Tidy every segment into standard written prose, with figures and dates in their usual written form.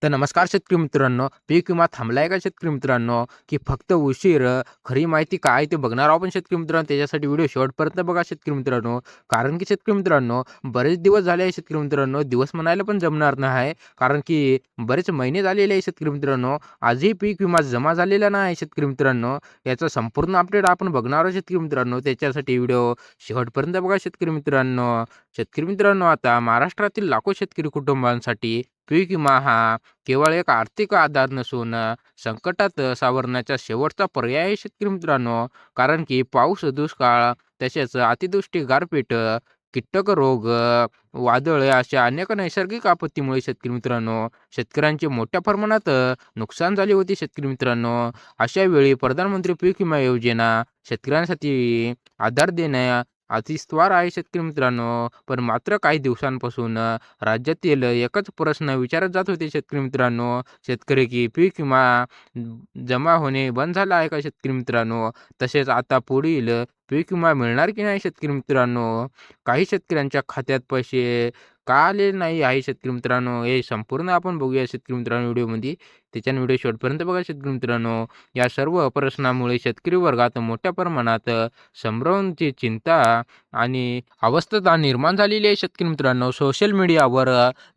तर नमस्कार शेतकरी मित्रांनो, पीक विमा थांबलाय का शेतकरी मित्रांनो? की फक्त उशीर? खरी माहिती काय ते बघणार आहोत आपण शेतकरी मित्रांनो. त्याच्यासाठी व्हिडिओ शेवटपर्यंत बघा शेतकरी मित्रांनो. कारण की शेतकरी मित्रांनो, बरेच दिवस झाले आहे शेतकरी मित्रांनो, दिवस म्हणायला पण जमणार नाही. कारण की बरेच महिने झालेले आहे शेतकरी मित्रांनो. आजही पीक विमा जमा झालेला नाही शेतकरी मित्रांनो. याचा संपूर्ण अपडेट आपण बघणार आहोत शेतकरी मित्रांनो. त्याच्यासाठी व्हिडिओ शेवटपर्यंत बघा शेतकरी मित्रांनो. शेतकरी मित्रांनो, आता महाराष्ट्रातील लाखो शेतकरी कुटुंबांसाठी पीक विमा हा केवळ एक आर्थिक आधार नसून संकटात सावरण्याचा शेवटचा पर्याय आहे शेतकरी मित्रांनो. कारण की पाऊस, दुष्काळ तसेच अतिवृष्टी, गारपीट, कीटक रोग, वादळ अशा अनेक नैसर्गिक आपत्तीमुळे शेतकरी मित्रांनो शेतकऱ्यांचे मोठ्या प्रमाणात नुकसान झाले होते शेतकरी मित्रांनो. अशा वेळी प्रधानमंत्री पीक विमा योजना शेतकऱ्यांसाठी आधार देण्या अस्तित्वावर आहे शेतकरी मित्रांनो. पण मात्र काही दिवसांपासून राज्यातील एकच प्रश्न विचारत जात होते शेतकरी मित्रांनो. शेतकरी की पीक विमा जमा होणे बंद झाला आहे का शेतकरी मित्रांनो? तसेच आता पुढील पीक विमा मिळणार की नाही शेतकरी मित्रांनो? काही शेतकऱ्यांच्या खात्यात पैसे का आले नाही आहे शेतकरी मित्रांनो? हे संपूर्ण आपण बघूया शेतकरी मित्रांनो व्हिडिओमध्ये. त्याच्यानं व्हिडिओ शेवटपर्यंत बघा शेतकरी मित्रांनो. या सर्व प्रश्नामुळे शेतकरी वर्गात मोठ्या प्रमाणात संभ्रमाची चिंता आणि अवस्था निर्माण झालेली आहे शेतकरी मित्रांनो. सोशल मीडियावर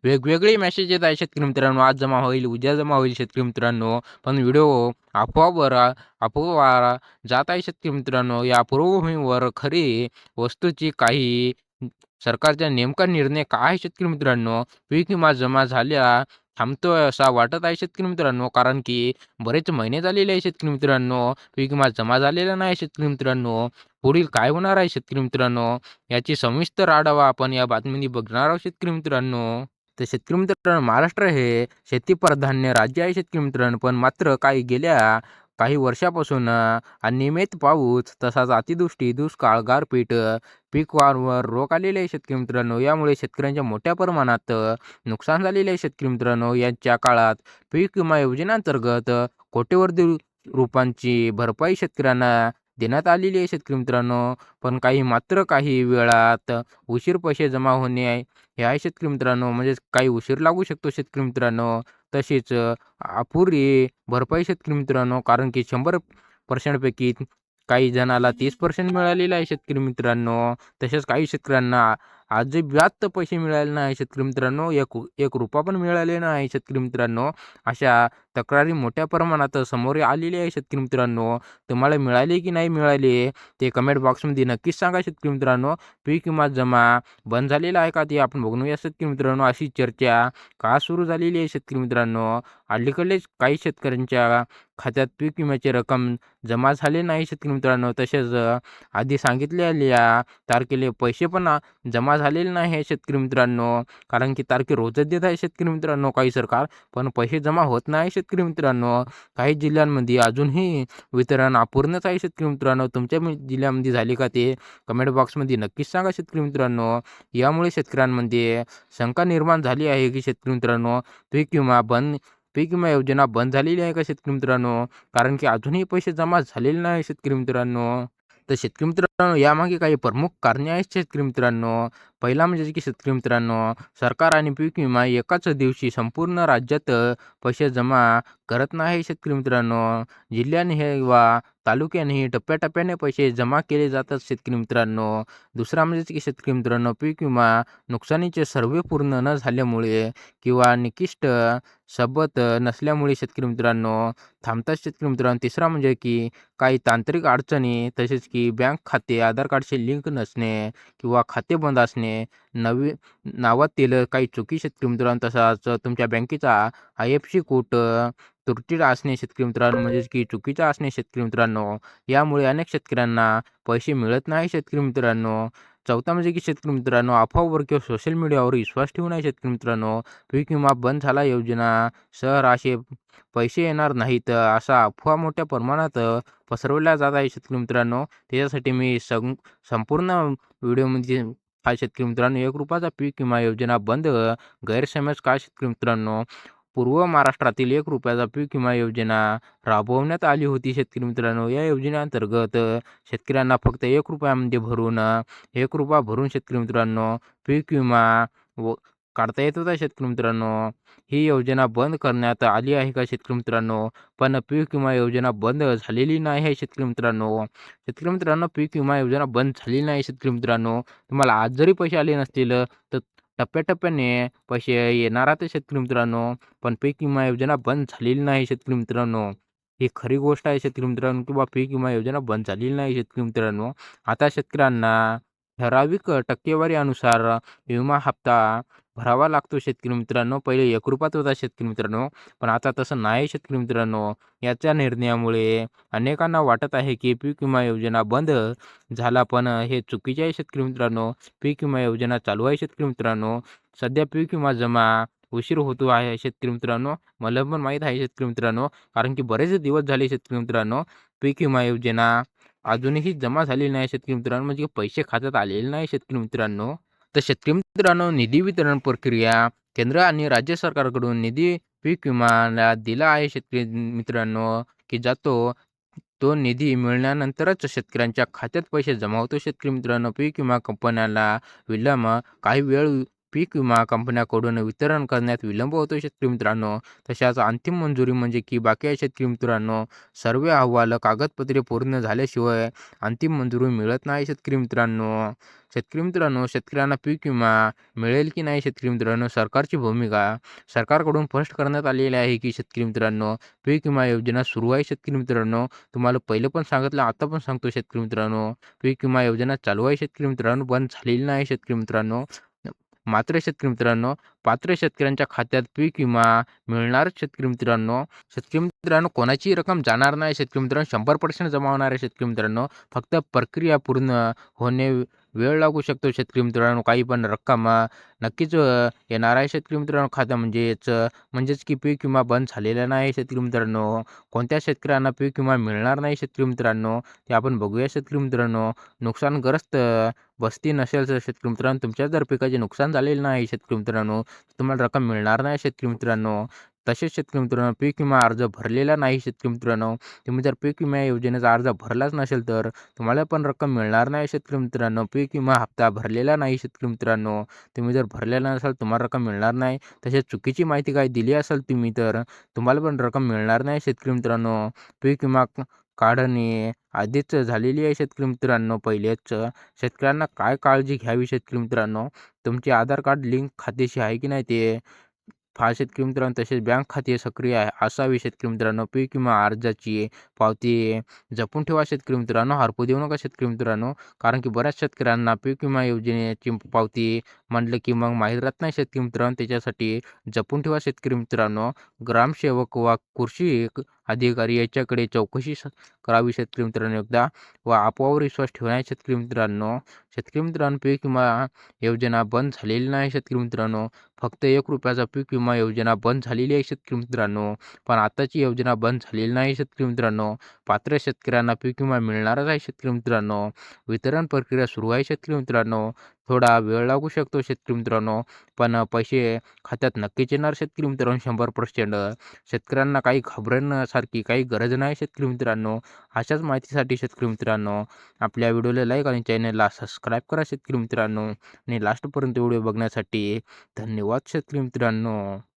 वेगवेगळे मेसेज येत आहेत शेतकरी मित्रांनो. आज जमा होईल, उद्या जमा होईल शेतकरी मित्रांनो. पण व्हिडिओ अफवावर अफवा जात आहे शेतकरी मित्रांनो. या पार्श्वभूमीवर खरी वस्तूची काही सरकारचा नेमका निर्णय काय आहे शेतकरी मित्रांनो? पीक विमा जमा झाल्या थांबतोय असा वाटत आहे शेतकरी मित्रांनो. कारण की बरेच महिने झालेले आहे शेतकरी मित्रांनो. पीक विमा जमा झालेला नाही शेतकरी मित्रांनो. पुढील काय होणार आहे शेतकरी मित्रांनो? याची सविस्तर आढावा आपण या बातमीमध्ये बघणार आहोत शेतकरी मित्रांनो. तर शेतकरी मित्रांनो, महाराष्ट्र हे शेतीप्रधान राज्य आहे शेतकरी मित्रांनो. पण मात्र गेल्या काही वर्षापासून अनियमित पाऊस, तसाच अतिवृष्टी, दुष्काळ, गारपीट, पीक वाढीवर रोग आलेले आहे शेतकरी मित्रांनो. यामुळे शेतकऱ्यांच्या मोठ्या प्रमाणात नुकसान झालेले आहे शेतकरी मित्रांनो. यांच्या काळात पीक विमा योजनेअंतर्गत कोट्यवधी रुपयांची भरपाई शेतकऱ्यांना देण्यात आलेली आहे शेतकरी मित्रांनो. पण काही वेळात उशीर पैसे जमा होणे हे आहे शेतकरी मित्रांनो. म्हणजेच काही उशीर लागू शकतो शेतकरी मित्रांनो. तसेच अपुरी भरपाई शेतकरी मित्रांनो. कारण की 100% पैकी काही जणाला 30% मिळालेलं आहे शेतकरी मित्रांनो. तसेच काही शेतकऱ्यांना अजिबात पैसे मिळाले नाही शेतकरी मित्रांनो. एक रुपया पण मिळाले नाही शेतकरी मित्रांनो. अशा तक्रारी मोठ्या प्रमाणात समोर आलेली आहे शेतकरी मित्रांनो. तुम्हाला मिळाले की नाही मिळाले ते कमेंट बॉक्समध्ये नक्कीच सांगा शेतकरी मित्रांनो. पीक विमा जमा बंद झालेला आहे का ते आपण बघूया शेतकरी मित्रांनो. अशी चर्चा का सुरू झालेली आहे शेतकरी मित्रांनो? अलीकडेच काही शेतकऱ्यांच्या खात्यात पीक विम्याची रक्कम जमा झाली नाही शेतकरी मित्रांनो. तसेच आधी सांगितलेल्या तारखेला पैसे पण जमा झालेले नाही आहे शेतकरी मित्रांनो. कारण की तारखे रोजच देत आहे शेतकरी मित्रांनो काही सरकार, पण पैसे जमा होत नाही शेतकरी मित्रांनो. काही जिल्ह्यांमध्ये अजूनही वितरण अपूर्णच आहे शेतकरी मित्रांनो. तुमच्या जिल्ह्यामध्ये झाले का ते कमेंट बॉक्समध्ये नक्कीच सांगा शेतकरी मित्रांनो. यामुळे शेतकऱ्यांमध्ये शंका निर्माण झाली आहे की शेतकरी मित्रांनो, पीक विमा योजना बंद झालेली आहे का शेतकरी मित्रांनो? कारण की अजूनही पैसे जमा झालेले नाही शेतकरी मित्रांनो. तर शेतकरी मित्रांनो, यामागे काही प्रमुख कारणे आहेत शेतकरी मित्रांनो. पहिला म्हणजे की शेतकरी मित्रांनो, सरकार आणि पीक विमा एकाच दिवशी संपूर्ण राज्यात पैसे जमा करत नाही शेतकरी मित्रांनो. जिल्ह्याने किंवा तालुक्यानेही टप्प्याटप्प्याने पैसे जमा केले जातात शेतकरी मित्रांनो. दुसरा म्हणजे की शेतकरी मित्रांनो, पीक विमा नुकसानीचे सर्वे पूर्ण न झाल्यामुळे किंवा निकृष्ट सोबत नसल्यामुळे शेतकरी मित्रांनो थांबतात शेतकरी मित्रांनो. तिसरा म्हणजे की काही तांत्रिक अडचणी, तसेच की बँक खाते आधार कार्डशी लिंक नसणे किंवा खाते बंद असणे, नावातील काही चुकी शेतकरी मित्रांनो. तसाच तुमच्या बँकेचा IFSC कोड त्रुटीचा असणे शेतकरी मित्रांनो, म्हणजे की चुकीचा असणे शेतकरी मित्रांनो. यामुळे अनेक शेतकऱ्यांना पैसे मिळत नाही शेतकरी मित्रांनो. चौथा म्हणजे की शेतकरी मित्रांनो, अफवावर किंवा सोशल मीडियावर विश्वास ठेवू नये शेतकरी मित्रांनो. पीक विमा बंद झाला योजना सर असे पैसे येणार नाहीत, असा अफवा मोठ्या प्रमाणात पसरवल्या जात आहे शेतकरी मित्रांनो. त्याच्यासाठी मी संपूर्ण व्हिडिओमध्ये हा शेतकरी मित्रांनो, ₹1 पीक विमा योजना बंद, गैरसमज का शेतकरी मित्रांनो? पूर्व महाराष्ट्रातील ₹1 पीक विमा योजना राबवण्यात आली होती शेतकरी मित्रांनो. या योजनेअंतर्गत शेतकऱ्यांना फक्त ₹1 मध्ये ₹1 भरून शेतकरी मित्रांनो पीक विमा काढता येत होता शेतकरी मित्रांनो. ही योजना बंद करण्यात आली आहे का शेतकरी मित्रांनो? पण पीक विमा योजना बंद झालेली नाही आहे शेतकरी मित्रांनो. शेतकरी मित्रांनो, पीक विमा योजना बंद झालेली नाही शेतकरी मित्रांनो. तुम्हाला आज जरी पैसे आले नसतील तर टप्प्याटप्प्याने पैसे येणार आहेत शेतकरी मित्रांनो. पण पीक विमा योजना बंद झालेली नाही शेतकरी मित्रांनो. ही खरी गोष्ट आहे शेतकरी मित्रांनो, किंवा पीक विमा योजना बंद झालेली नाही शेतकरी मित्रांनो. आता शेतकऱ्यांना ठराविक टक्केवारीनुसार विमा हप्ता भरावा लागतो शेतकरी मित्रांनो. पहिले ₹1 होता शेतकरी मित्रांनो, पण आता तसं नाही शेतकरी मित्रांनो. याच्या निर्णयामुळे अनेकांना वाटत आहे की पीक विमा योजना बंद झाला, पण हे चुकीचे आहे शेतकरी मित्रांनो. पीक विमा योजना चालू आहे शेतकरी मित्रांनो. सध्या पीक विमा जमा उशीर होतो आहे शेतकरी मित्रांनो. मला पण माहीत आहे शेतकरी मित्रांनो, कारण की बरेच दिवस झाले शेतकरी मित्रांनो. पीक विमा योजना अजूनही जमा झालेली नाही शेतकरी मित्रांनो, म्हणजे पैसे खात्यात आलेले नाही शेतकरी मित्रांनो. तर शेतकरी मित्रांनो, निधी वितरण प्रक्रिया केंद्र आणि राज्य सरकारकडून निधी पीक विम्याला दिला आहे शेतकरी मित्रांनो, की जातो तो निधी मिळाल्यानंतरच शेतकऱ्यांच्या खात्यात पैसे जमा होतो शेतकरी मित्रांनो. पीक विमा कंपन्याला विलंब काही वेळ पीक विमा कंपन्याकडून वितरण करण्यात विलंब होतो शेतकरी मित्रांनो. तशाच अंतिम मंजुरी म्हणजे की बाकी आहे शेतकरी मित्रांनो. सर्व अहवाल कागदपत्रे पूर्ण झाल्याशिवाय अंतिम मंजुरी मिळत नाही शेतकरी मित्रांनो. शेतकरी मित्रांनो, शेतकऱ्यांना पीक विमा मिळेल की नाही शेतकरी मित्रांनो, सरकारची भूमिका सरकारकडून स्पष्ट करण्यात आलेली आहे की शेतकरी मित्रांनो, पीक विमा योजना सुरू आहे शेतकरी मित्रांनो. तुम्हाला पहिलं पण सांगितलं, आता पण सांगतो शेतकरी मित्रांनो. पीक विमा योजना चालू आहे शेतकरी मित्रांनो, बंद झालेली नाही शेतकरी मित्रांनो. मात्र शेतकरी मित्रांनो, पात्र शेतकऱ्यांच्या खात्यात पीक विमा मिळणार शेतकरी मित्रांनो. शेतकरी मित्रांनो, कोणाची रक्कम जाणार नाही शेतकरी मित्रांनो, 100% जमा होणार आहे शेतकरी मित्रांनो. फक्त प्रक्रिया पूर्ण होणे वेळ लागू शकतो शेतकरी मित्रांनो. काही पण रक्कम नक्कीच येणार आहे शेतकरी मित्रांनो खात्या, म्हणजेच की पीक विमा बंद झालेला नाही शेतकरी मित्रांनो. कोणत्या शेतकऱ्यांना पीक विमा मिळणार नाही शेतकरी मित्रांनो, ते आपण बघूया शेतकरी मित्रांनो. नुकसानग्रस्त बस्ती नसेल तर शेतकरी मित्रांनो, तुमच्या जर पिकाचे नुकसान झालेलं नाही शेतकरी मित्रांनो, तुम्हाला रक्कम मिळणार नाही शेतकरी मित्रांनो. तसेच शेतकरी मित्रांनो, पीक विमा अर्ज भरलेला नाही शेतकरी मित्रांनो, तुम्ही जर पीक विमा योजनेचा अर्ज भरलाच नसेल तर तुम्हाला पण रक्कम मिळणार नाही शेतकरी मित्रांनो. पीक विमा हप्ता भरलेला नाही शेतकरी मित्रांनो, तुम्ही जर भरलेला नसाल तुम्हाला रक्कम मिळणार नाही. तसेच चुकीची माहिती काय दिली असेल तुम्ही तर तुम्हाला पण रक्कम मिळणार नाही शेतकरी मित्रांनो. पीक विमा काढणे आधीच झालेली आहे शेतकरी मित्रांनो पहिलेच. शेतकऱ्यांना काय काळजी घ्यावी शेतकरी मित्रांनो, तुमचे आधार कार्ड लिंक खात्याशी आहे की नाही ते पहा शेतकरी मित्रांनो. तसेच बँक खाते सक्रिय असावे शेतकरी मित्रांनो. पीक विमा अर्जाची पावती जपून ठेवा शेतकरी मित्रांनो, हरपू देऊ नका शेतकरी मित्रांनो. कारण की बऱ्याच शेतकऱ्यांना पीक विमा योजनेची पावती म्हटलं की मग माहीत राहत नाही शेतकरी मित्रांनो. त्याच्यासाठी जपून ठेवा शेतकरी मित्रांनो. ग्रामसेवक वा कृषी अधिकारी याच्याकडे चौकशी करावी शेतकरी मित्रांनो एकदा, व आपोआवर विश्वास ठेवणार शेतकरी मित्रांनो. शेतकरी मित्रांनो, पीक विमा योजना बंद झालेली नाही शेतकरी मित्रांनो. फक्त ₹1 पीक विमा योजना बंद झालेली आहे शेतकरी मित्रांनो. पण आताची योजना बंद झालेली नाही शेतकरी मित्रांनो. पात्र शेतकऱ्यांना पीक विमा मिळणारच आहे शेतकरी मित्रांनो. वितरण प्रक्रिया सुरू आहे शेतकरी मित्रांनो. थोडा वेळ लागू शकतो शेतकरी मित्रांनो, पण पैसे खात्यात नक्कीच येणार शेतकरी मित्रांनो 100%. शेतकऱ्यांना काही घाबरण्यासारखी काही गरज नाही शेतकरी मित्रांनो. अशाच माहितीसाठी शेतकरी मित्रांनो, आपल्या व्हिडिओला लाईक आणि चॅनलला सबस्क्राईब करा शेतकरी मित्रांनो. आणि लास्टपर्यंत व्हिडिओ बघण्यासाठी धन्यवाद शेतकरी मित्रांनो.